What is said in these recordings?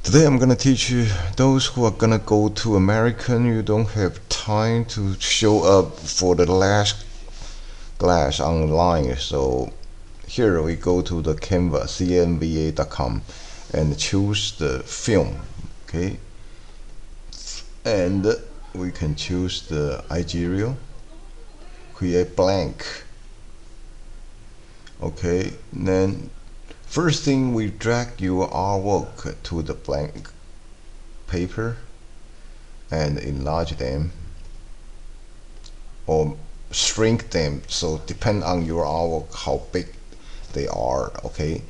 Today I'm gonna teach you those who are gonna go to American. You don't have time to show up for the last class online. So here we go to the Canva, cnva.com, and choose the film. Okay, and we can choose the IG reel. Create blank. Okay, then first thing, we drag your artwork to the blank paper and enlarge them or shrink them, so depend on your artwork how big they are. Okay,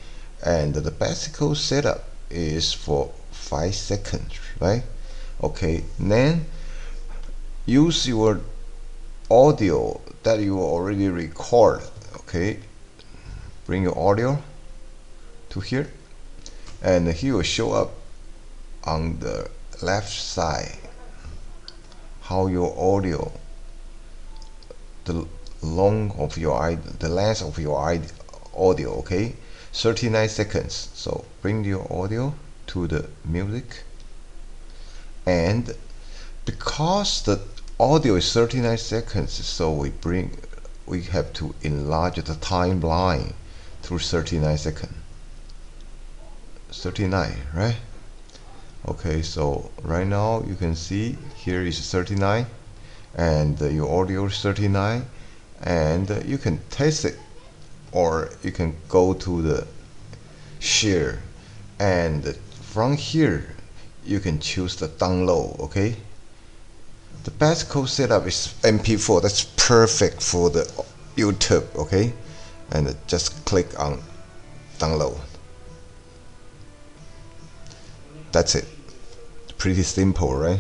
and the basic setup is for 5 seconds, right? Okay, then use your audio that you already record. Okay, bring your audio to here, and he will show up on the left side how your audio, the length of your audio. Okay, 39 seconds. So bring your audio to the music, and because the audio is 39 seconds, so we have to enlarge the timeline to 39 seconds. 39, right? Okay, so right now you can see here is 39 and your audio is 39, and you can test it, or you can go to the share, and from here you can choose the download. Okay, the best code setup is MP4. That's perfect for the YouTube. Okay, and just click on download. That's it. Pretty simple, right?